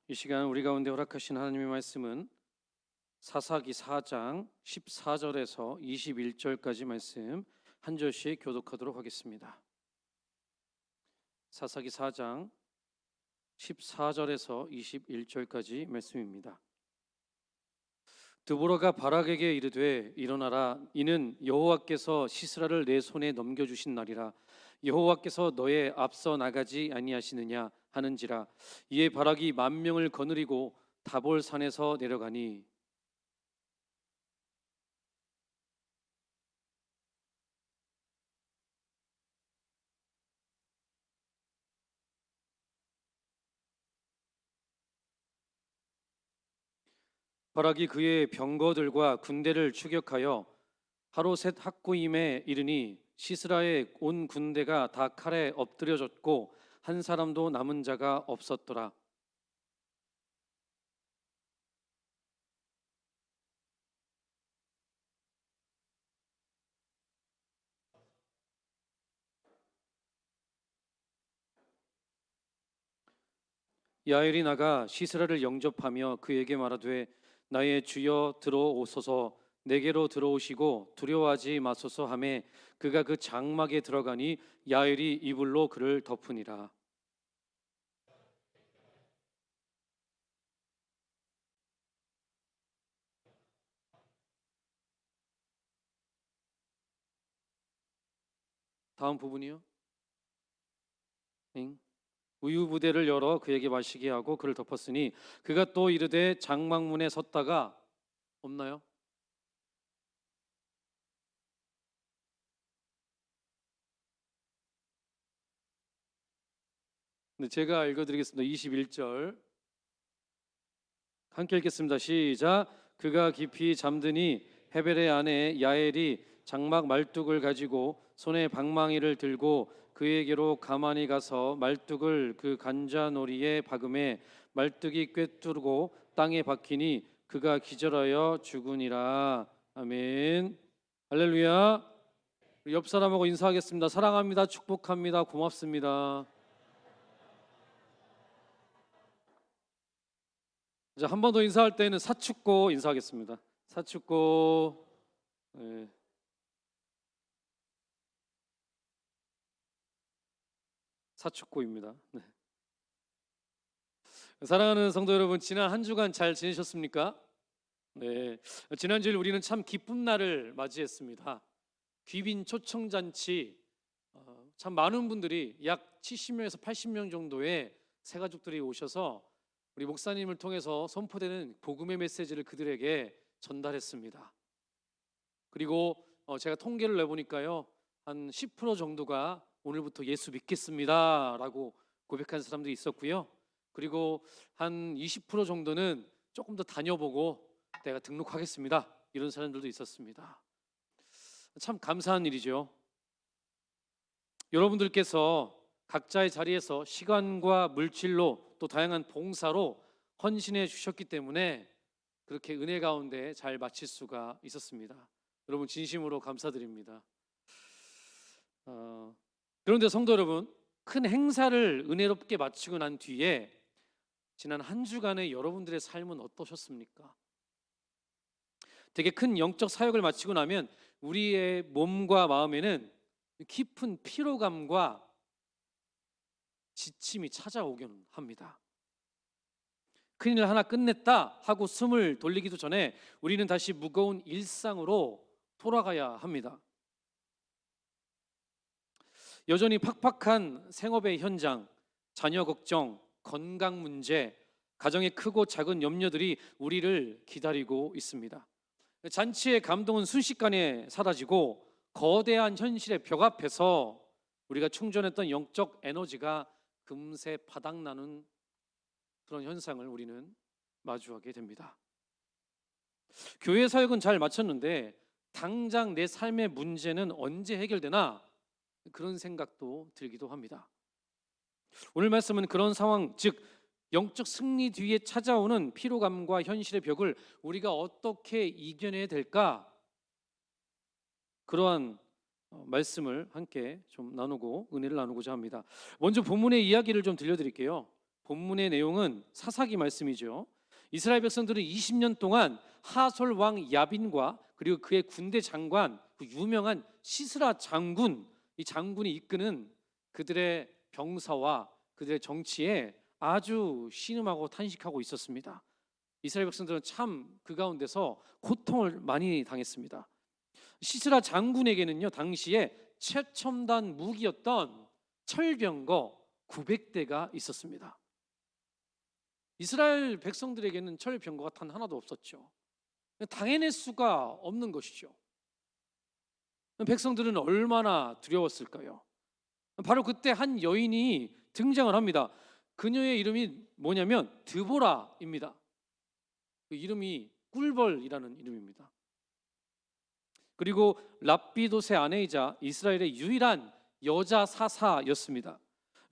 이 시간 우리 가운데 허락하신 하나님의 말씀은 사사기 4장 14절에서 21절까지 말씀 한 절씩 교독하도록 하겠습니다. 사사기 4장 14절에서 21절까지 말씀입니다. 드보라가 바락에게 이르되 일어나라, 이는 여호와께서 시스라를 내 손에 넘겨주신 날이라. 여호와께서 너의 앞서 나가지 아니하시느냐 하는지라. 이에 바락이 10,000명을 거느리고 다볼 산에서 내려가니 바락이 그의 병거들과 군대를 추격하여 하로셋 학고임에 이르니 시스라의 온 군대가 다 칼에 엎드려졌고 한 사람도 남은 자가 없었더라. 야엘이 나가 시스라를 영접하며 그에게 말하되 나의 주여 들어오소서, 내게로 들어오시고 두려워하지 마소서 하매 그가 그 장막에 들어가니 야엘이 이불로 그를 덮으니라. 다음 부분이요. 우유 부대를 열어 그에게 마시게 하고 그를 덮었으니 그가 또 이르되 장막문에 섰다가 없나요? 네, 제가 읽어드리겠습니다. 21절 함께 읽겠습니다. 시작. 그가 깊이 잠드니 헤벨의 아내 야엘이 장막 말뚝을 가지고 손에 방망이를 들고 그에게로 가만히 가서 말뚝을 그 간자놀이에 박음에 말뚝이 꿰뚫고 땅에 박히니 그가 기절하여 죽으니라. 아멘. 할렐루야. 옆 사람하고 인사하겠습니다. 사랑합니다. 축복합니다. 고맙습니다. 이제 한 번 더 인사할 때는 사축고 인사하겠습니다. 사축고. 네. 사축고입니다. 네. 사랑하는 성도 여러분, 지난 한 주간 잘 지내셨습니까? 네. 지난주일 우리는 참 기쁜 날을 맞이했습니다. 귀빈 초청잔치, 참 많은 분들이 약 70명에서 80명 정도의 새가족들이 오셔서 우리 목사님을 통해서 선포되는 복음의 메시지를 그들에게 전달했습니다. 그리고 제가 통계를 내보니까요, 한 10% 정도가 오늘부터 예수 믿겠습니다 라고 고백한 사람들이 있었고요. 그리고 한 20% 정도는 조금 더 다녀보고 내가 등록하겠습니다 이런 사람들도 있었습니다. 참 감사한 일이죠. 여러분들께서 각자의 자리에서 시간과 물질로 또 다양한 봉사로 헌신해 주셨기 때문에 그렇게 은혜 가운데 잘 마칠 수가 있었습니다. 여러분 진심으로 감사드립니다. 그런데 성도 여러분, 큰 행사를 은혜롭게 마치고 난 뒤에 지난 한 주간의 여러분들의 삶은 어떠셨습니까? 되게 큰 영적 사역을 마치고 나면 우리의 몸과 마음에는 깊은 피로감과 지침이 찾아오긴 합니다. 큰일 하나 끝냈다 하고 숨을 돌리기도 전에 우리는 다시 무거운 일상으로 돌아가야 합니다. 여전히 팍팍한 생업의 현장, 자녀 걱정, 건강 문제, 가정의 크고 작은 염려들이 우리를 기다리고 있습니다. 잔치의 감동은 순식간에 사라지고 거대한 현실의 벽 앞에서 우리가 충전했던 영적 에너지가 금세 바닥나는 그런 현상을 우리는 마주하게 됩니다. 교회 사역은 잘 마쳤는데 당장 내 삶의 문제는 언제 해결되나 그런 생각도 들기도 합니다. 오늘 말씀은 그런 상황, 즉 영적 승리 뒤에 찾아오는 피로감과 현실의 벽을 우리가 어떻게 이겨내야 될까? 그러한 말씀을 함께 좀 나누고 은혜를 나누고자 합니다. 먼저 본문의 이야기를 좀 들려드릴게요. 본문의 내용은 사사기 말씀이죠. 이스라엘 백성들은 20년 동안 하솔 왕 야빈과 그리고 그의 군대 장관, 그 유명한 시스라 장군, 이 장군이 이끄는 그들의 병사와 그들의 정치에 아주 신음하고 탄식하고 있었습니다. 이스라엘 백성들은 참 그 가운데서 고통을 많이 당했습니다. 시스라 장군에게는요, 당시에 최첨단 무기였던 철병거 900대가 있었습니다. 이스라엘 백성들에게는 철병거가 단 하나도 없었죠. 당해낼 수가 없는 것이죠. 백성들은 얼마나 두려웠을까요? 바로 그때 한 여인이 등장을 합니다. 그녀의 이름이 뭐냐면 드보라입니다. 그 이름이 꿀벌이라는 이름입니다. 그리고 랍비돗의 아내이자 이스라엘의 유일한 여자 사사였습니다.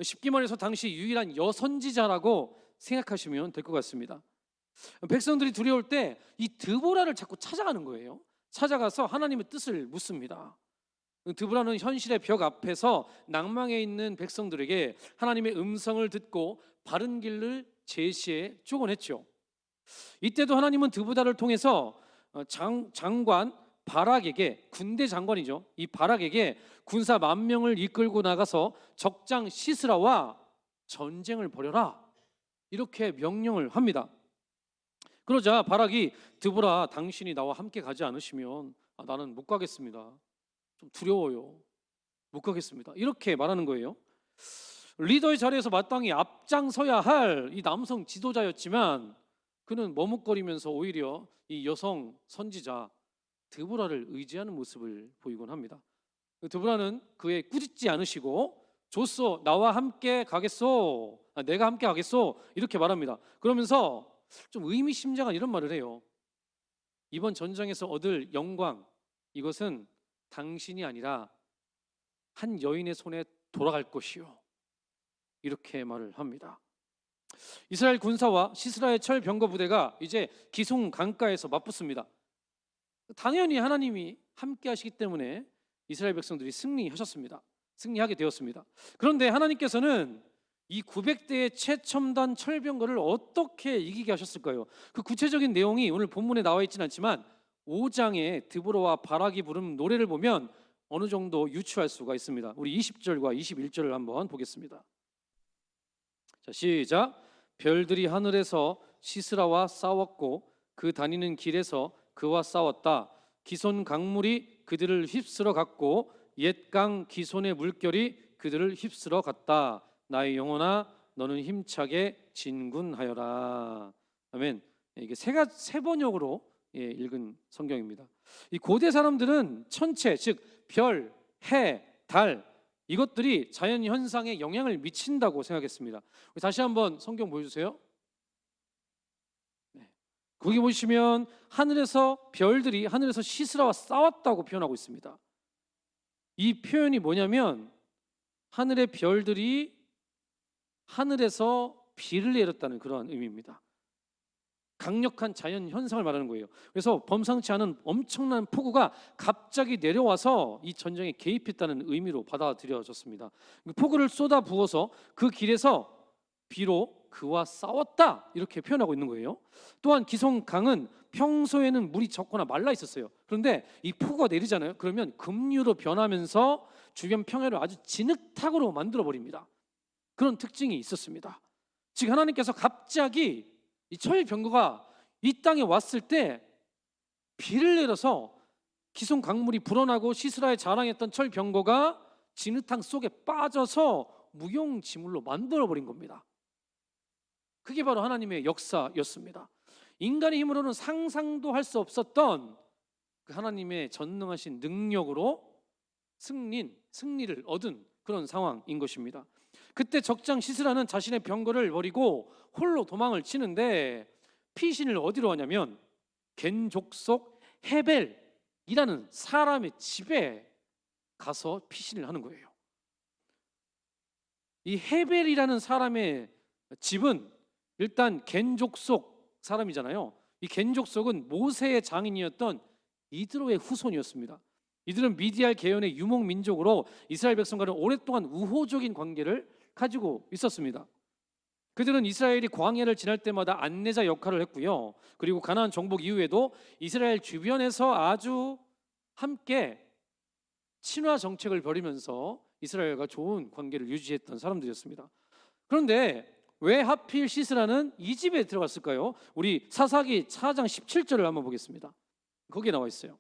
쉽게 말해서 당시 유일한 여선지자라고 생각하시면 될 것 같습니다. 백성들이 두려울 때 이 드보라를 자꾸 찾아가는 거예요. 찾아가서 하나님의 뜻을 묻습니다. 드보라는 현실의 벽 앞에서 낭망해 있는 백성들에게 하나님의 음성을 듣고 바른 길을 제시해 주곤 했죠. 이때도 하나님은 드보라를 통해서 장관 바락에게, 군대 장관이죠, 이 바락에게 군사 10,000명을 이끌고 나가서 적장 시스라와 전쟁을 벌여라, 이렇게 명령을 합니다. 그러자 바락이 드보라, 당신이 나와 함께 가지 않으시면 나는 못 가겠습니다. 좀 두려워요. 못 가겠습니다. 이렇게 말하는 거예요. 리더의 자리에서 마땅히 앞장서야 할 이 남성 지도자였지만 그는 머뭇거리면서 오히려 이 여성 선지자 드보라를 의지하는 모습을 보이곤 합니다. 드보라는 그에 꾸짖지 않으시고 좋소, 나와 함께 가겠소, 내가 함께 가겠소, 이렇게 말합니다. 그러면서 좀 의미심장한 이런 말을 해요. 이번 전쟁에서 얻을 영광, 이것은 당신이 아니라 한 여인의 손에 돌아갈 것이요, 이렇게 말을 합니다. 이스라엘 군사와 시스라의 철병거 부대가 이제 기숑 강가에서 맞붙습니다. 당연히 하나님이 함께 하시기 때문에 이스라엘 백성들이 승리하게 되었습니다. 그런데 하나님께서는 이 900대의 최첨단 철병거를 어떻게 이기게 하셨을까요? 그 구체적인 내용이 오늘 본문에 나와 있지는 않지만 5장에 드보라와 바락이 부른 노래를 보면 어느 정도 유추할 수가 있습니다. 우리 20절과 21절을 한번 보겠습니다. 자, 시작. 별들이 하늘에서 시스라와 싸웠고 그 다니는 길에서 그와 싸웠다. 기손 강물이 그들을 휩쓸어 갔고 옛강 기손의 물결이 그들을 휩쓸어 갔다. 나의 영혼아, 너는 힘차게 진군하여라. 아멘. 이게 세 번역으로 읽은 성경입니다. 이 고대 사람들은 천체, 즉 별, 해, 달, 이것들이 자연 현상에 영향을 미친다고 생각했습니다. 다시 한번 성경 보여주세요. 네. 거기 보시면 별들이 하늘에서 시스라와 싸웠다고 표현하고 있습니다. 이 표현이 뭐냐면 하늘의 별들이 하늘에서 비를 내렸다는 그러한 의미입니다. 강력한 자연 현상을 말하는 거예요. 그래서 범상치 않은 엄청난 폭우가 갑자기 내려와서 이 전쟁에 개입했다는 의미로 받아들여졌습니다. 폭우를 쏟아 부어서 그 길에서 비로 그와 싸웠다, 이렇게 표현하고 있는 거예요. 또한 기숑강은 평소에는 물이 적거나 말라 있었어요. 그런데 이 폭우가 내리잖아요. 그러면 급류로 변하면서 주변 평야를 아주 진흙탕으로 만들어 버립니다. 그런 특징이 있었습니다. 즉 하나님께서 갑자기 이 철병거가 이 땅에 왔을 때 비를 내려서 기숑 강물이 불어나고 시스라에 자랑했던 철병거가 진흙탕 속에 빠져서 무용지물로 만들어버린 겁니다. 그게 바로 하나님의 역사였습니다. 인간의 힘으로는 상상도 할 수 없었던 그 하나님의 전능하신 능력으로 승리를 얻은 그런 상황인 것입니다. 그때 적장 시스라는 자신의 병거를 버리고 홀로 도망을 치는데 피신을 어디로 하냐면 겐 족속 헤벨이라는 사람의 집에 가서 피신을 하는 거예요. 이 헤벨이라는 사람의 집은 일단 겐 족속 사람이잖아요. 이 겐 족속은 모세의 장인이었던 이드로의 후손이었습니다. 이들은 미디알 계열의 유목 민족으로 이스라엘 백성과는 오랫동안 우호적인 관계를 가지고 있었습니다. 그들은 이스라엘이 광야를 지날 때마다 안내자 역할을 했고요. 그리고 가나안 정복 이후에도 이스라엘 주변에서 아주 함께 친화 정책을 벌이면서 이스라엘과 좋은 관계를 유지했던 사람들이었습니다. 그런데 왜 하필 시스라는 이 집에 들어갔을까요? 우리 사사기 4장 17절을 한번 보겠습니다. 거기에 나와 있어요.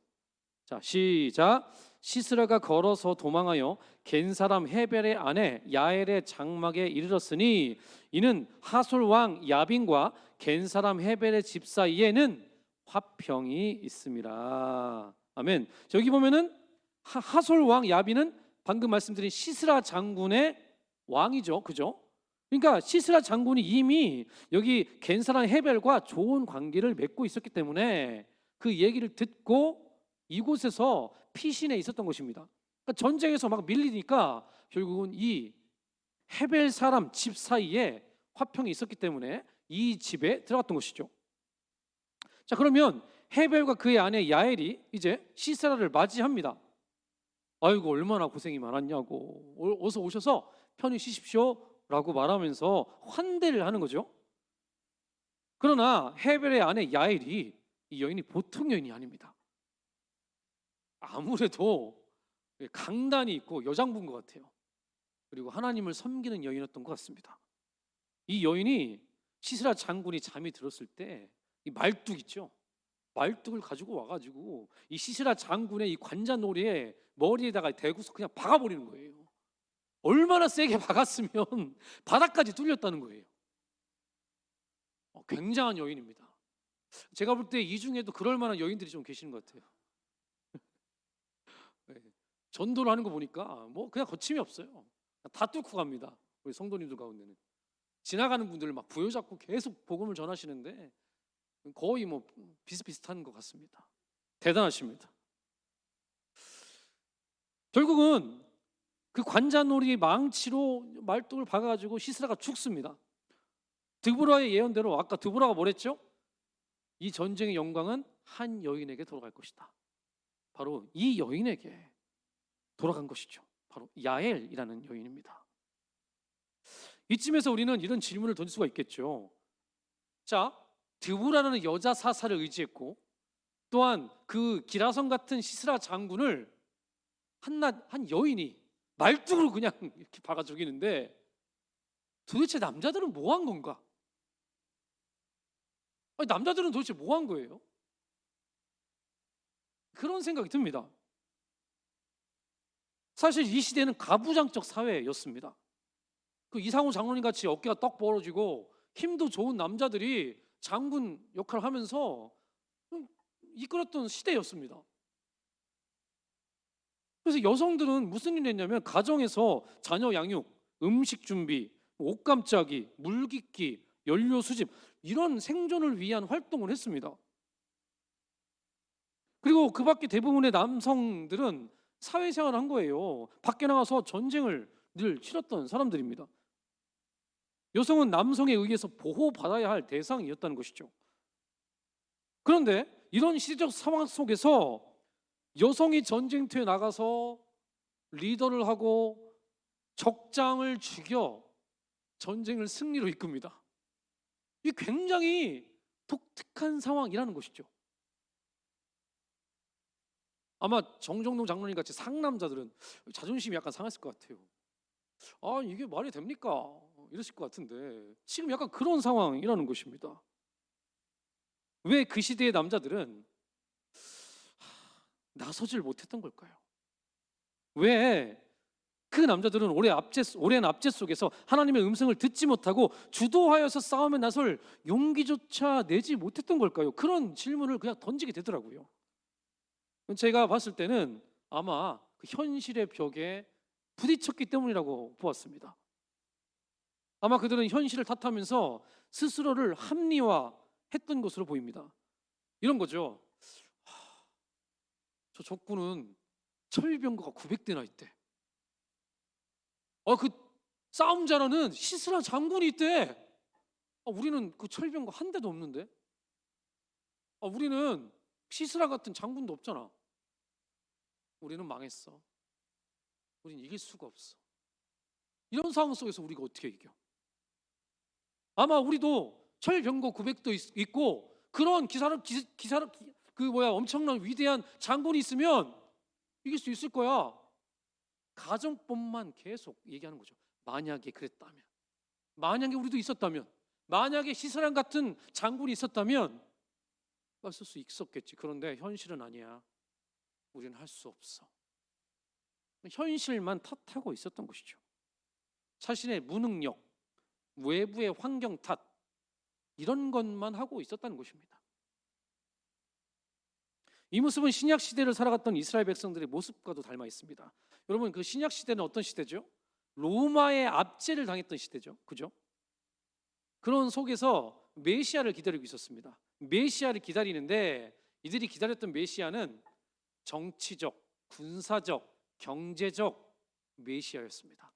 자, 시작. 시스라가 걸어서 도망하여 겐 사람 헤벨의 아내 야엘의 장막에 이르렀으니 이는 하솔 왕 야빈과 겐 사람 헤벨의 집 사이에는 화평이 있습니다. 아멘. 여기 보면은 하솔 왕 야빈은 방금 말씀드린 시스라 장군의 왕이죠, 그죠? 그러니까 시스라 장군이 이미 여기 겐 사람 헤벨과 좋은 관계를 맺고 있었기 때문에 그 얘기를 듣고 이곳에서 피신해 있었던 것입니다. 그러니까 전쟁에서 막 밀리니까 결국은 이 헤벨 사람 집 사이에 화평이 있었기 때문에 이 집에 들어갔던 것이죠. 자, 그러면 헤벨과 그의 아내 야엘이 이제 시스라를 맞이합니다. 아이고 얼마나 고생이 많았냐고, 어서 오셔서 편히 쉬십시오 라고 말하면서 환대를 하는 거죠. 그러나 헤벨의 아내 야엘이 이 여인이 보통 여인이 아닙니다. 아무래도 강단이 있고 여장부인 것 같아요. 그리고 하나님을 섬기는 여인이었던 것 같습니다. 이 여인이 시스라 장군이 잠이 들었을 때 이 말뚝 있죠, 말뚝을 가지고 와가지고 이 시스라 장군의 이 관자놀이에 머리에다가 대고서 그냥 박아버리는 거예요. 얼마나 세게 박았으면 바닥까지 뚫렸다는 거예요. 굉장한 여인입니다. 제가 볼 때 이 중에도 그럴 만한 여인들이 좀 계시는 것 같아요. 전도를 하는 거 보니까 뭐 그냥 거침이 없어요. 다 뚫고 갑니다. 우리 성도님들 가운데는 지나가는 분들을 막 부여잡고 계속 복음을 전하시는데 거의 뭐 비슷비슷한 것 같습니다. 대단하십니다. 결국은 그 관자놀이 망치로 말뚝을 박아가지고 시스라가 죽습니다. 드보라의 예언대로 아까 드보라가 뭐랬죠? 이 전쟁의 영광은 한 여인에게 돌아갈 것이다. 바로 이 여인에게 돌아간 것이죠. 바로 야엘이라는 여인입니다. 이쯤에서 우리는 이런 질문을 던질 수가 있겠죠. 자, 드보라라는 여자 사사를 의지했고 또한 그 기라성 같은 시스라 장군을 한 여인이 말뚝으로 그냥 이렇게 박아 죽이는데 도대체 남자들은 뭐 한 건가? 아니, 남자들은 도대체 뭐 한 거예요? 그런 생각이 듭니다. 사실 이 시대는 가부장적 사회였습니다. 그 이상호 장로님 같이 어깨가 떡 벌어지고 힘도 좋은 남자들이 장군 역할을 하면서 이끌었던 시대였습니다. 그래서 여성들은 무슨 일을 했냐면 가정에서 자녀 양육, 음식 준비, 옷 감싸기, 물 깃기, 연료 수집 이런 생존을 위한 활동을 했습니다. 그리고 그 밖에 대부분의 남성들은 사회생활을 한 거예요. 밖에 나가서 전쟁을 늘 치렀던 사람들입니다. 여성은 남성에 의해서 보호받아야 할 대상이었다는 것이죠. 그런데 이런 시대적 상황 속에서 여성이 전쟁터에 나가서 리더를 하고 적장을 죽여 전쟁을 승리로 이끕니다. 이 굉장히 독특한 상황이라는 것이죠. 아마 정정동 장로님 같이 상남자들은 자존심이 약간 상했을 것 같아요. 아, 이게 말이 됩니까? 이러실 것 같은데 지금 약간 그런 상황이라는 것입니다. 왜 그 시대의 남자들은 나서질 못했던 걸까요? 왜 그 남자들은 오랜 압제 속에서 하나님의 음성을 듣지 못하고 주도하여서 싸움에 나설 용기조차 내지 못했던 걸까요? 그런 질문을 그냥 던지게 되더라고요. 제가 봤을 때는 아마 그 현실의 벽에 부딪혔기 때문이라고 보았습니다. 아마 그들은 현실을 탓하면서 스스로를 합리화했던 것으로 보입니다. 이런 거죠. 저 적군은 철병거가 900대나 있대. 그 싸움 잘하는 시스라 장군이 있대. 우리는 그 철병거 한 대도 없는데. 우리는 시스라 같은 장군도 없잖아. 우리는 망했어. 우린 이길 수가 없어. 이런 상황 속에서 우리가 어떻게 이겨? 아마 우리도 철병거 900도 있고 그런 엄청난 위대한 장군이 있으면 이길 수 있을 거야. 가정법만 계속 얘기하는 거죠. 만약에 그랬다면, 만약에 우리도 있었다면, 만약에 시스랑 같은 장군이 있었다면 쓸 수 있었겠지. 그런데 현실은 아니야. 우리는 할 수 없어. 현실만 탓하고 있었던 것이죠. 자신의 무능력, 외부의 환경 탓, 이런 것만 하고 있었다는 것입니다. 이 모습은 신약 시대를 살아갔던 이스라엘 백성들의 모습과도 닮아 있습니다. 여러분, 그 신약 시대는 어떤 시대죠? 로마의 압제를 당했던 시대죠. 그죠? 그런 속에서 메시아를 기다리고 있었습니다. 메시아를 기다리는데 이들이 기다렸던 메시아는 정치적, 군사적, 경제적 메시아였습니다.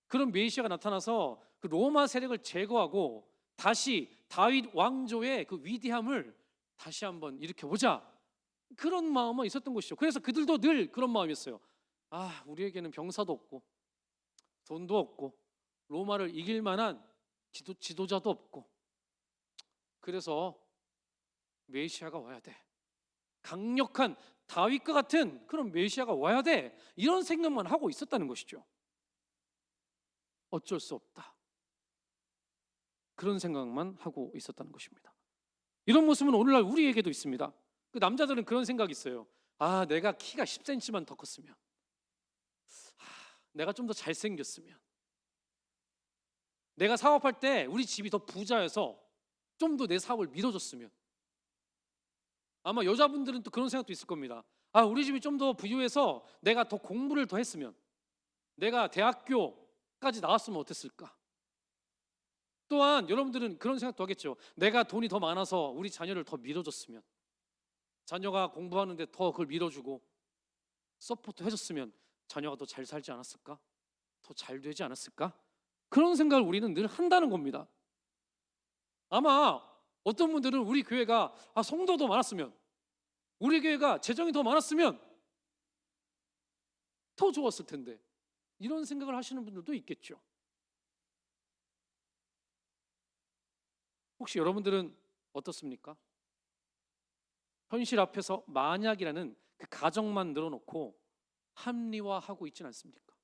그런 메시아가 나타나서 그 로마 세력을 제거하고 다시 다윗 왕조의 그 위대함을 다시 한번 일으켜보자, 그런 마음은 있었던 것이죠. 그래서 그들도 늘 그런 마음이었어요. 우리에게는 병사도 없고 돈도 없고 로마를 이길 만한 지도자도 없고, 그래서 메시아가 와야 돼. 강력한 다윗과 같은 그런 메시아가 와야 돼. 이런 생각만 하고 있었다는 것이죠. 어쩔 수 없다. 그런 생각만 하고 있었다는 것입니다. 이런 모습은 오늘날 우리에게도 있습니다. 그 남자들은 그런 생각이 있어요. 내가 키가 10cm만 더 컸으면, 내가 좀 더 잘생겼으면, 내가 사업할 때 우리 집이 더 부자여서 좀 더 내 사업을 밀어줬으면. 아마 여자분들은 또 그런 생각도 있을 겁니다. 우리 집이 좀 더 부유해서 내가 더 공부를 더 했으면, 내가 대학교까지 나왔으면 어땠을까. 또한 여러분들은 그런 생각도 하겠죠. 내가 돈이 더 많아서 우리 자녀를 더 밀어줬으면, 자녀가 공부하는데 더 그걸 밀어주고 서포트 해줬으면 자녀가 더 잘 살지 않았을까? 더 잘 되지 않았을까? 그런 생각을 우리는 늘 한다는 겁니다. 아마 어떤 분들은 우리 교회가 성도 더 많았으면, 우리 교회가 재정이 더 많았으면 더 좋았을 텐데, 이런 생각을 하시는 분들도 있겠죠. 혹시 여러분들은 어떻습니까? 현실 앞에서 만약이라는 그 가정만 늘어놓고 합리화하고 있지는 않습니까?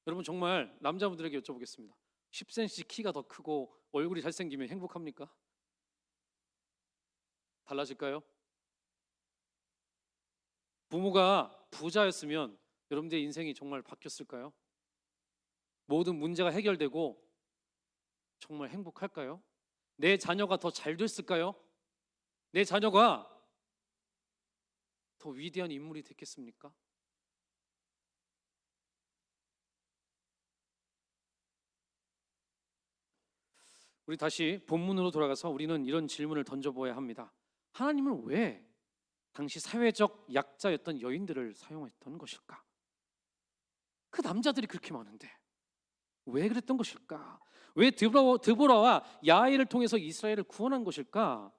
여러분, 정말 남자분들에게 여쭤보겠습니다. 10cm 키가 더 크고 얼굴이 잘생기면 행복합니까? 달라질까요? 부모가 부자였으면 여러분들의 인생이 정말 바뀌었을까요? 모든 문제가 해결되고 정말 행복할까요? 내 자녀가 더 잘 됐을까요? 내 자녀가 더 위대한 인물이 됐겠습니까? 우리 다시 본문으로 돌아가서 우리는 이런 질문을 던져보아야 합니다. 하나님은 왜 당시 사회적 약자였던 여인들을 사용했던 것일까? 그 남자들이 그렇게 많은데 왜 그랬던 것일까? 왜 드보라와 야엘을 통해서 이스라엘을 구원한 것일까?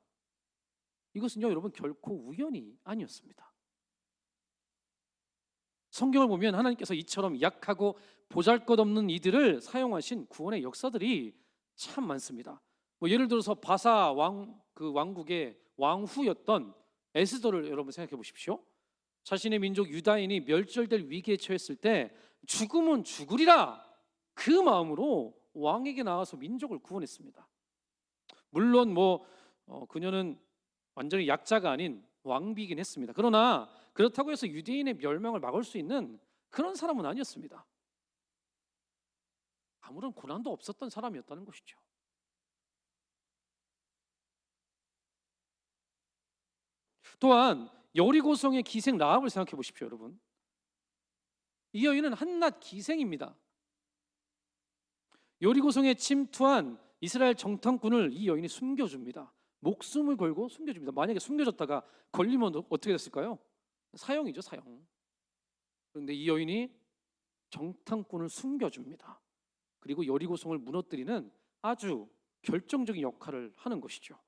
이것은요, 여러분, 결코 우연이 아니었습니다. 성경을 보면 하나님께서 이처럼 약하고 보잘것없는 이들을 사용하신 구원의 역사들이 참 많습니다. 예를 들어서 바사 왕국의 왕후였던 에스더를 여러분 생각해 보십시오. 자신의 민족 유다인이 멸절될 위기에 처했을 때 죽으면 죽으리라, 그 마음으로 왕에게 나와서 민족을 구원했습니다. 물론 그녀는 완전히 약자가 아닌 왕비이긴 했습니다. 그러나 그렇다고 해서 유대인의 멸망을 막을 수 있는 그런 사람은 아니었습니다. 아무런 고난도 없었던 사람이었다는 것이죠. 또한 여리고성의 기생 라합을 생각해 보십시오, 여러분. 이 여인은 한낱 기생입니다. 여리고성에 침투한 이스라엘 정탐꾼을 이 여인이 숨겨줍니다. 목숨을 걸고 숨겨줍니다. 만약에 숨겨졌다가 걸리면 어떻게 됐을까요? 사형이죠, 사형. 그런데 이 여인이 정탐꾼을 숨겨줍니다. 그리고 여리고성을 무너뜨리는 아주 결정적인 역할을 하는 것이죠.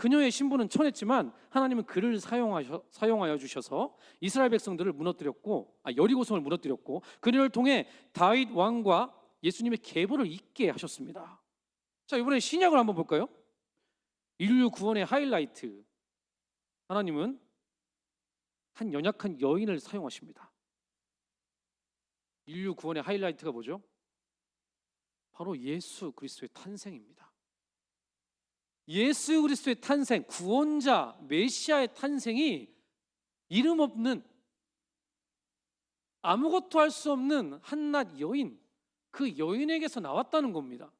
그녀의 신분은 천했지만 하나님은 그를 사용하여 주셔서 이스라엘 백성들을 무너뜨렸고, 여리고성을 무너뜨렸고, 그녀를 통해 다윗 왕과 예수님의 계보를 잇게 하셨습니다. 자, 이번에 신약을 한번 볼까요? 인류 구원의 하이라이트, 하나님은 한 연약한 여인을 사용하십니다. 인류 구원의 하이라이트가 뭐죠? 바로 예수 그리스도의 탄생입니다. 예수 그리스도의 탄생, 구원자 메시아의 탄생이 이름 없는, 아무것도 할 수 없는 한낱 여인, 그 여인에게서 나왔다는 겁니다.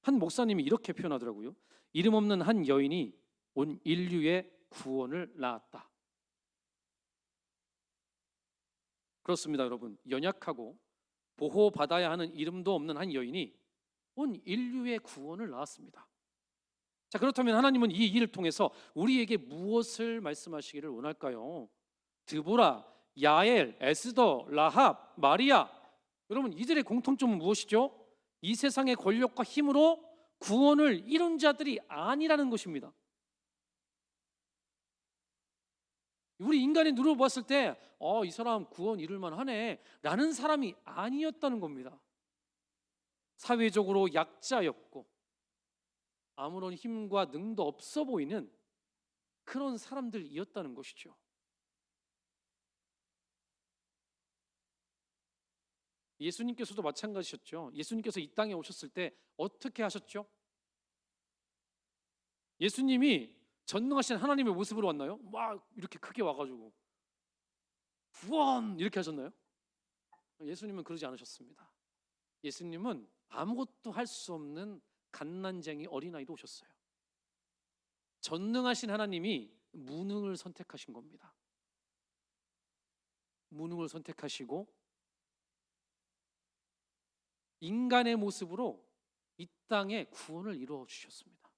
한 목사님이 이렇게 표현하더라고요. 이름 없는 한 여인이 온 인류의 구원을 낳았다. 그렇습니다, 여러분. 연약하고 보호받아야 하는 이름도 없는 한 여인이 온 인류의 구원을 낳았습니다. 자, 그렇다면 하나님은 이 일을 통해서 우리에게 무엇을 말씀하시기를 원할까요? 드보라, 야엘, 에스더, 라합, 마리아, 여러분, 이들의 공통점은 무엇이죠? 이 세상의 권력과 힘으로 구원을 이룬 자들이 아니라는 것입니다. 우리 인간의 눈으로 봤을 때 이 사람 구원 이룰 만하네 라는 사람이 아니었다는 겁니다. 사회적으로 약자였고 아무런 힘과 능도 없어 보이는 그런 사람들이었다는 것이죠. 예수님께서도 마찬가지셨죠. 예수님께서 이 땅에 오셨을 때 어떻게 하셨죠? 예수님이 전능하신 하나님의 모습으로 왔나요? 막 이렇게 크게 와가지고 구원 이렇게 하셨나요? 예수님은 그러지 않으셨습니다. 예수님은 아무것도 할 수 없는 갓난쟁이 어린아이로 오셨어요. 전능하신 하나님이 무능을 선택하신 겁니다. 무능을 선택하시고 인간의 모습으로 이 땅에 구원을 이루어 주셨습니다.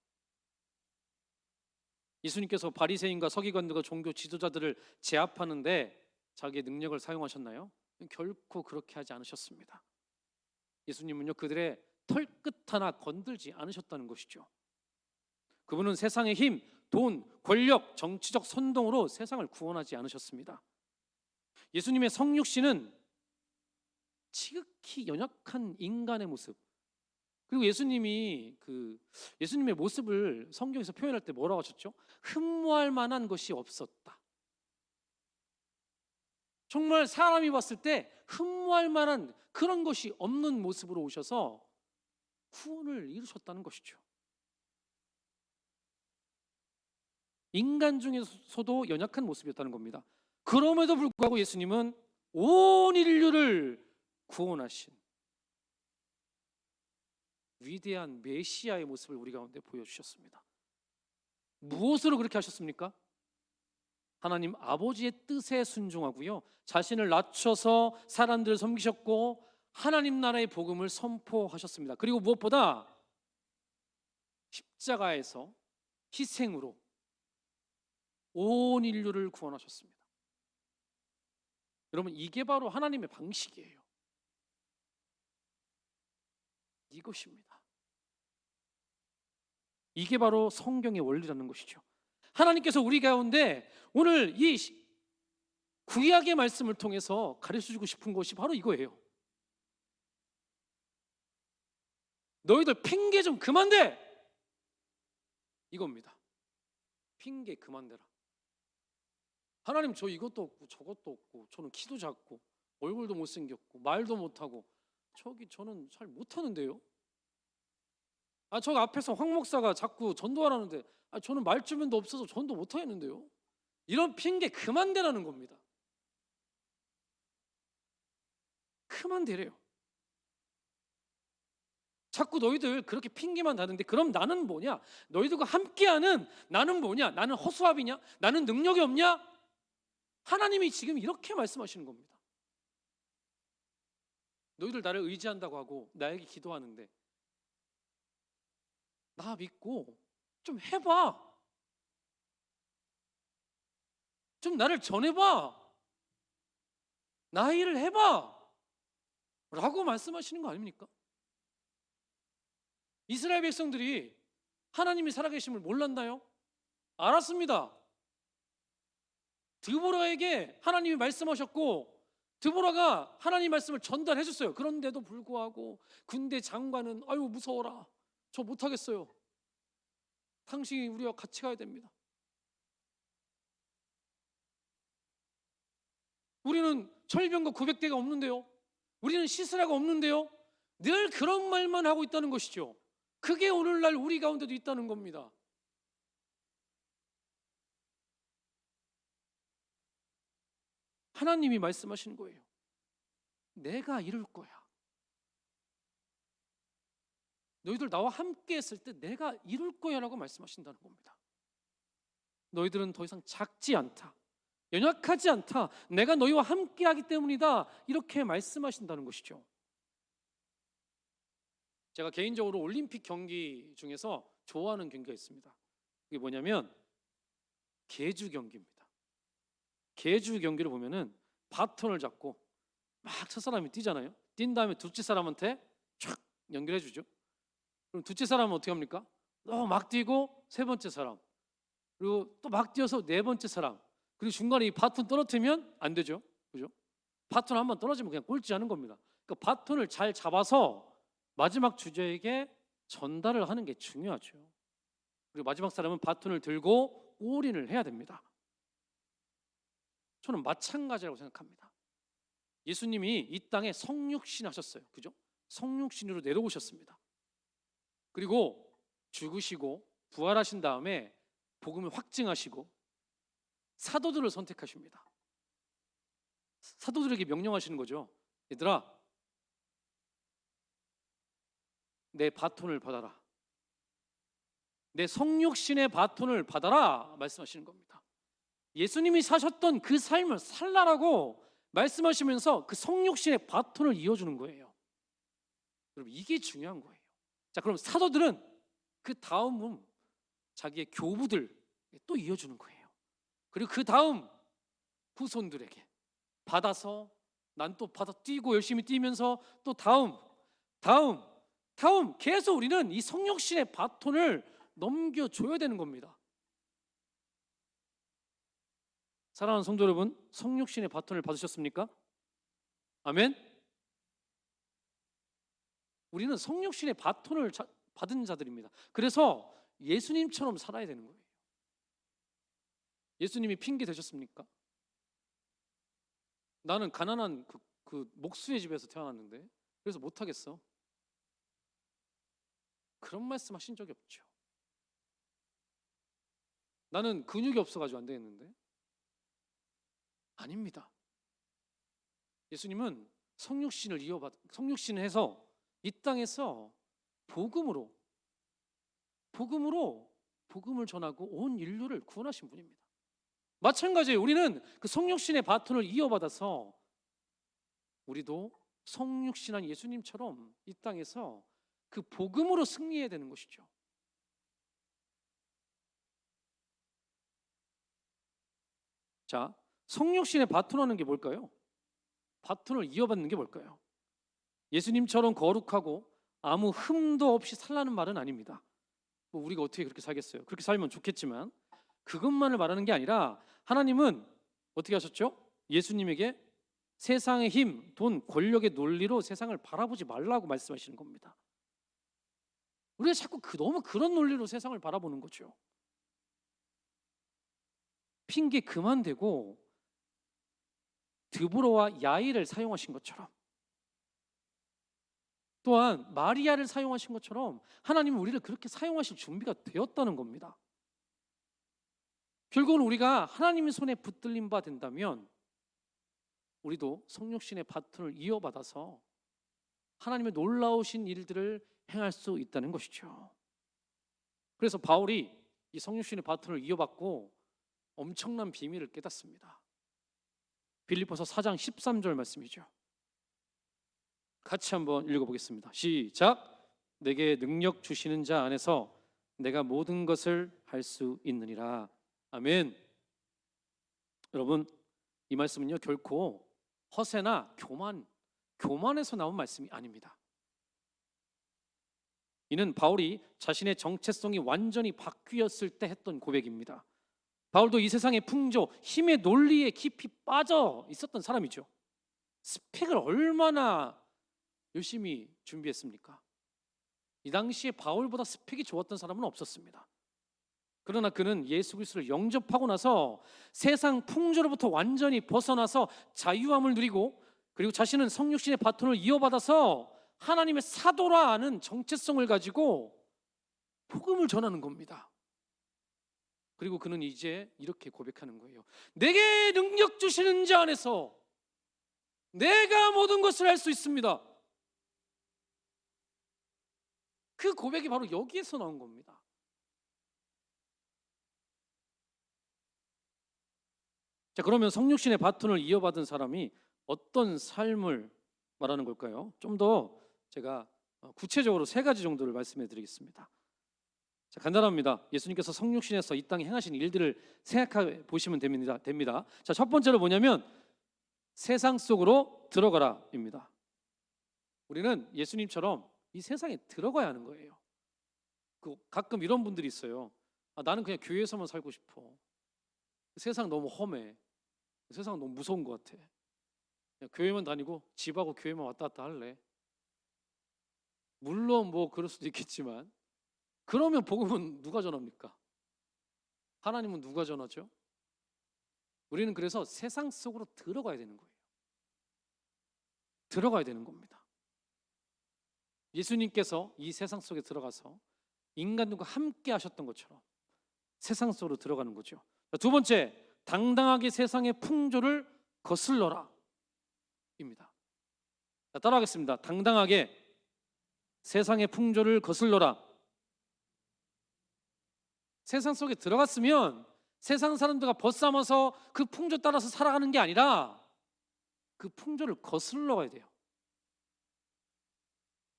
예수님께서 바리새인과 서기관들과 종교 지도자들을 제압하는데 자기의 능력을 사용하셨나요? 결코 그렇게 하지 않으셨습니다. 예수님은요, 그들의 털끝 하나 건들지 않으셨다는 것이죠. 그분은 세상의 힘, 돈, 권력, 정치적 선동으로 세상을 구원하지 않으셨습니다. 예수님의 성육신은 지극히 연약한 인간의 모습, 그리고 예수님이 예수님의 모습을 성경에서 표현할 때 뭐라고 하셨죠? 흠모할 만한 것이 없었다. 정말 사람이 봤을 때 흠모할 만한 그런 것이 없는 모습으로 오셔서 구원을 이루셨다는 것이죠. 인간 중에서도 연약한 모습이었다는 겁니다. 그럼에도 불구하고 예수님은 온 인류를 구원하신 위대한 메시아의 모습을 우리 가운데 보여주셨습니다. 무엇으로 그렇게 하셨습니까? 하나님 아버지의 뜻에 순종하고요, 자신을 낮춰서 사람들을 섬기셨고 하나님 나라의 복음을 선포하셨습니다. 그리고 무엇보다 십자가에서 희생으로 온 인류를 구원하셨습니다. 여러분, 이게 바로 하나님의 방식이에요. 이것입니다. 이게 바로 성경의 원리라는 것이죠. 하나님께서 우리 가운데 오늘 이 구약의 말씀을 통해서 가르쳐주고 싶은 것이 바로 이거예요. 너희들 핑계 좀 그만 대! 이겁니다. 핑계 그만 대라. 하나님, 저 이것도 없고 저것도 없고 저는 키도 작고 얼굴도 못생겼고 말도 못하고 저는 잘 못하는데요. 저 앞에서 황 목사가 자꾸 전도하라는데 저는 말주변도 없어서 전도 못하겠는데요. 이런 핑계 그만 대라는 겁니다. 그만 대래요. 자꾸 너희들 그렇게 핑계만 다는데 그럼 나는 뭐냐? 너희들과 함께하는 나는 뭐냐? 나는 허수아비냐? 나는 능력이 없냐? 하나님이 지금 이렇게 말씀하시는 겁니다. 너희들 나를 의지한다고 하고 나에게 기도하는데 나 믿고 좀 해봐. 좀 나를 전해봐. 나의 일을 해봐. 라고 말씀하시는 거 아닙니까? 이스라엘 백성들이 하나님이 살아계심을 몰랐나요? 알았습니다. 드보라에게 하나님이 말씀하셨고 드보라가 하나님 말씀을 전달해 줬어요. 그런데도 불구하고 군대 장관은 아유 무서워라. 저 못하겠어요. 당신이 우리와 같이 가야 됩니다. 우리는 철병거 900대가 없는데요. 우리는 시스라가 없는데요. 늘 그런 말만 하고 있다는 것이죠. 그게 오늘날 우리 가운데도 있다는 겁니다. 하나님이 말씀하시는 거예요. 내가 이룰 거야. 너희들 나와 함께 했을 때 내가 이룰 거야 라고 말씀하신다는 겁니다. 너희들은 더 이상 작지 않다. 연약하지 않다. 내가 너희와 함께 하기 때문이다. 이렇게 말씀하신다는 것이죠. 제가 개인적으로 올림픽 경기 중에서 좋아하는 경기가 있습니다. 그게 뭐냐면 계주 경기입니다. 계주 경기를 보면은 바톤을 잡고 막 첫 사람이 뛰잖아요. 뛴 다음에 둘째 사람한테 촥 연결해 주죠. 그럼 둘째 사람은 어떻게 합니까? 막 뛰고 세 번째 사람, 그리고 또 막 뛰어서 네 번째 사람, 그리고 중간에 이 바톤 떨어뜨리면 안 되죠. 그죠? 바톤 한번 떨어지면 그냥 꼴찌하는 겁니다. 그러니까 바톤을 잘 잡아서 마지막 주자에게 전달을 하는 게 중요하죠. 그리고 마지막 사람은 바톤을 들고 올인을 해야 됩니다. 저는 마찬가지라고 생각합니다. 예수님이 이 땅에 성육신 하셨어요. 그죠? 성육신으로 내려오셨습니다. 그리고 죽으시고 부활하신 다음에 복음을 확증하시고 사도들을 선택하십니다. 사도들에게 명령하시는 거죠. 얘들아, 내 바톤을 받아라. 내 성육신의 바톤을 받아라 말씀하시는 겁니다. 예수님이 사셨던 그 삶을 살라라고 말씀하시면서 그 성육신의 바톤을 이어주는 거예요. 여러분, 이게 중요한 거예요. 자, 그럼 사도들은 그 다음은 자기의 교부들 또 이어주는 거예요. 그리고 그 다음 후손들에게 받아서 난 또 받아 뛰고 열심히 뛰면서 또 다음 계속 우리는 이 성육신의 바톤을 넘겨줘야 되는 겁니다. 사랑하는 성도 여러분, 성육신의 바톤을 받으셨습니까? 아멘. 우리는 성육신의 바톤을 받은 자들입니다. 그래서 예수님처럼 살아야 되는 거예요. 예수님이 핑계 대셨습니까? 나는 가난한 그 목수의 집에서 태어났는데 그래서 못하겠어. 그런 말씀 하신 적이 없죠. 나는 근육이 없어가지고 안 되겠는데. 아닙니다. 예수님은 성육신을 해서 이 땅에서 복음을 전하고 온 인류를 구원하신 분입니다. 마찬가지예요. 우리는 그 성육신의 바톤을 이어받아서 우리도 성육신한 예수님처럼 이 땅에서 그 복음으로 승리해야 되는 것이죠. 자, 성육신의 바톤하는 게 뭘까요? 바톤을 이어받는 게 뭘까요? 예수님처럼 거룩하고 아무 흠도 없이 살라는 말은 아닙니다. 뭐 우리가 어떻게 그렇게 살겠어요? 그렇게 살면 좋겠지만 그것만을 말하는 게 아니라 하나님은 어떻게 하셨죠? 예수님에게 세상의 힘, 돈, 권력의 논리로 세상을 바라보지 말라고 말씀하시는 겁니다. 우리가 자꾸 너무 그런 논리로 세상을 바라보는 거죠. 핑계 그만 대고 드보라와 야일을 사용하신 것처럼, 또한 마리아를 사용하신 것처럼 하나님은 우리를 그렇게 사용하실 준비가 되었다는 겁니다. 결국은 우리가 하나님의 손에 붙들림 바 된다면 우리도 성육신의 바톤을 이어받아서 하나님의 놀라우신 일들을 행할 수 있다는 것이죠. 그래서 바울이 이 성육신의 바톤을 이어받고 엄청난 비밀을 깨닫습니다. 빌립보서 4장 13절 말씀이죠. 같이 한번 읽어보겠습니다. 시작. 내게 능력 주시는 자 안에서 내가 모든 것을 할 수 있느니라. 아멘. 여러분, 이 말씀은요 결코 허세나 교만에서 나온 말씀이 아닙니다. 이는 바울이 자신의 정체성이 완전히 바뀌었을 때 했던 고백입니다. 바울도 이 세상의 풍조, 힘의 논리에 깊이 빠져 있었던 사람이죠. 스펙을 얼마나 열심히 준비했습니까? 이 당시에 바울보다 스펙이 좋았던 사람은 없었습니다. 그러나 그는 예수 그리스도를 영접하고 나서 세상 풍조로부터 완전히 벗어나서 자유함을 누리고, 그리고 자신은 성육신의 바톤을 이어받아서 하나님의 사도라는 정체성을 가지고 복음을 전하는 겁니다. 그리고 그는 이제 이렇게 고백하는 거예요. 내게 능력 주시는 자 안에서 내가 모든 것을 할 수 있습니다. 그 고백이 바로 여기에서 나온 겁니다. 자, 그러면 성육신의 바톤을 이어받은 사람이 어떤 삶을 말하는 걸까요? 좀 더 제가 구체적으로 세 가지 정도를 말씀해 드리겠습니다. 자, 간단합니다. 예수님께서 성육신에서 이 땅에 행하신 일들을 생각해 보시면 됩니다. 자, 첫 번째로 뭐냐면 세상 속으로 들어가라입니다. 우리는 예수님처럼 이 세상에 들어가야 하는 거예요. 가끔 이런 분들이 있어요. 나는 그냥 교회에서만 살고 싶어. 세상 너무 험해. 세상 너무 무서운 것 같아. 그냥 교회만 다니고 집하고 교회만 왔다 갔다 할래. 물론 뭐 그럴 수도 있겠지만, 그러면 복음은 누가 전합니까? 하나님은 누가 전하죠? 우리는 그래서 세상 속으로 들어가야 되는 거예요. 들어가야 되는 겁니다. 예수님께서 이 세상 속에 들어가서 인간들과 함께 하셨던 것처럼 세상 속으로 들어가는 거죠. 두 번째, 당당하게 세상의 풍조를 거슬러라 입니다. 따라하겠습니다. 당당하게 세상의 풍조를 거슬러라. 세상 속에 들어갔으면 세상 사람들과 벗삼아서 그 풍조 따라서 살아가는 게 아니라 그 풍조를 거슬러 가야 돼요.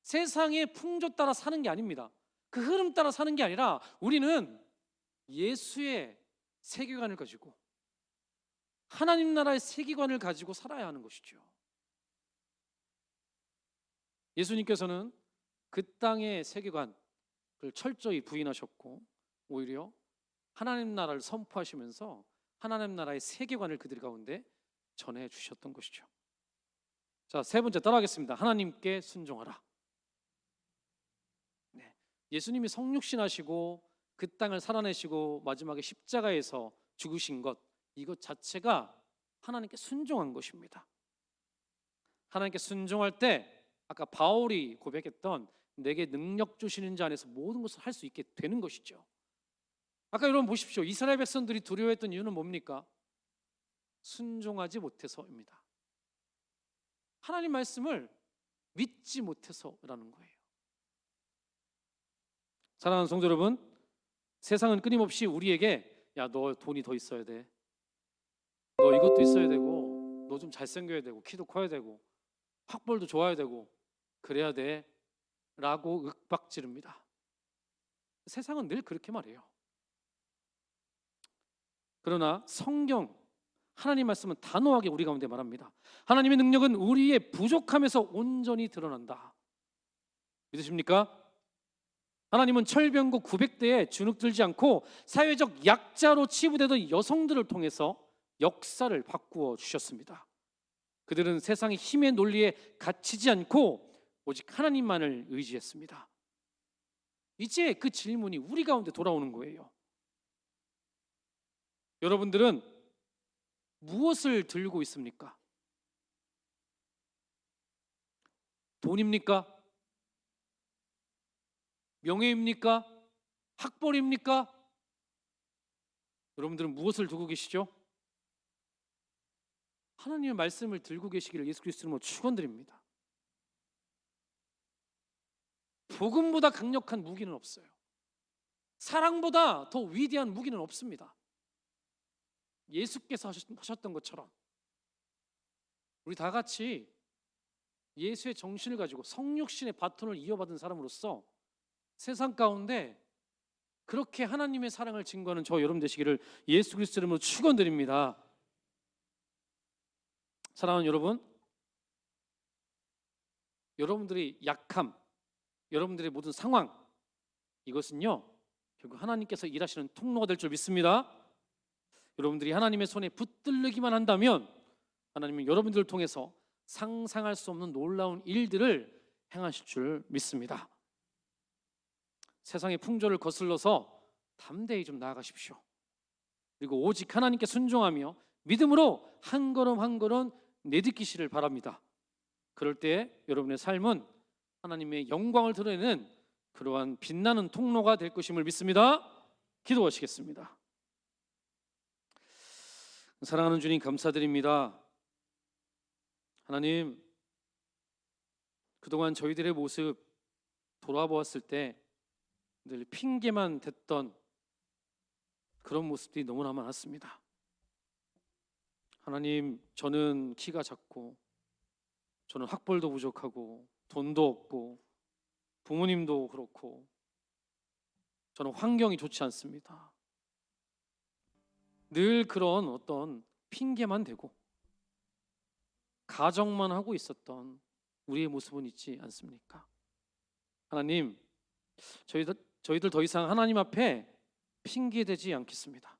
세상의 풍조 따라 사는 게 아닙니다. 그 흐름 따라 사는 게 아니라 우리는 예수의 세계관을 가지고, 하나님 나라의 세계관을 가지고 살아야 하는 것이죠. 예수님께서는 그 땅의 세계관을 철저히 부인하셨고, 오히려 하나님 나라를 선포하시면서 하나님 나라의 세계관을 그들 가운데 전해 주셨던 것이죠. 자, 세 번째 따라하겠습니다. 하나님께 순종하라. 네. 예수님이 성육신 하시고 그 땅을 살아내시고 마지막에 십자가에서 죽으신 것, 이것 자체가 하나님께 순종한 것입니다. 하나님께 순종할 때 아까 바울이 고백했던 내게 능력 주시는 자 안에서 모든 것을 할 수 있게 되는 것이죠. 아까 여러분 보십시오. 이스라엘 백성들이 두려워했던 이유는 뭡니까? 순종하지 못해서입니다. 하나님 말씀을 믿지 못해서라는 거예요. 사랑하는 성도 여러분, 세상은 끊임없이 우리에게 야, 너 돈이 더 있어야 돼. 너 이것도 있어야 되고, 너 좀 잘생겨야 되고, 키도 커야 되고, 학벌도 좋아야 되고, 그래야 돼 라고 윽박지릅니다. 세상은 늘 그렇게 말해요. 그러나 성경, 하나님 말씀은 단호하게 우리 가운데 말합니다. 하나님의 능력은 우리의 부족함에서 온전히 드러난다. 믿으십니까? 하나님은 철병고 900대에 주눅들지 않고 사회적 약자로 치부되던 여성들을 통해서 역사를 바꾸어 주셨습니다. 그들은 세상의 힘의 논리에 갇히지 않고 오직 하나님만을 의지했습니다. 이제 그 질문이 우리 가운데 돌아오는 거예요. 여러분들은 무엇을 들고 있습니까? 돈입니까? 명예입니까? 학벌입니까? 여러분들은 무엇을 두고 계시죠? 하나님의 말씀을 들고 계시기를 예수 그리스도로 축원드립니다. 복음보다 강력한 무기는 없어요. 사랑보다 더 위대한 무기는 없습니다. 예수께서 하셨던 것처럼 우리 다 같이 예수의 정신을 가지고 성육신의 바톤을 이어받은 사람으로서 세상 가운데 그렇게 하나님의 사랑을 증거하는 저 여러분 되시기를 예수 그리스도 이름으로 축원드립니다. 사랑하는 여러분, 여러분들이 약함, 여러분들의 모든 상황, 이것은요 결국 하나님께서 일하시는 통로가 될 줄 믿습니다. 여러분들이 하나님의 손에 붙들리기만 한다면 하나님은 여러분들을 통해서 상상할 수 없는 놀라운 일들을 행하실 줄 믿습니다. 세상의 풍조를 거슬러서 담대히 좀 나아가십시오. 그리고 오직 하나님께 순종하며 믿음으로 한 걸음 한 걸음 내딛기시를 바랍니다. 그럴 때 여러분의 삶은 하나님의 영광을 드러내는 그러한 빛나는 통로가 될 것임을 믿습니다. 기도하시겠습니다. 사랑하는 주님, 감사드립니다. 하나님, 그동안 저희들의 모습 돌아보았을 때 늘 핑계만 댔던 그런 모습들이 너무나 많았습니다. 하나님, 저는 키가 작고, 저는 학벌도 부족하고, 돈도 없고, 부모님도 그렇고, 저는 환경이 좋지 않습니다. 늘 그런 어떤 핑계만 대고 가정만 하고 있었던 우리의 모습은 있지 않습니까? 하나님, 저희들 더 이상 하나님 앞에 핑계대지 않겠습니다.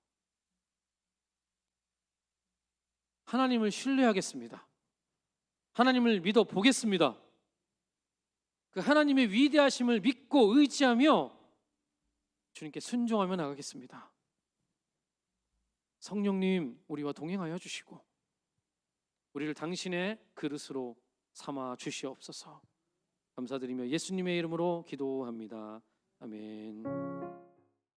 하나님을 신뢰하겠습니다. 하나님을 믿어 보겠습니다. 그 하나님의 위대하심을 믿고 의지하며 주님께 순종하며 나가겠습니다. 성령님, 우리와 동행하여 주시고 우리를 당신의 그릇으로 삼아 주시옵소서. 감사드리며 예수님의 이름으로 기도합니다. 아멘.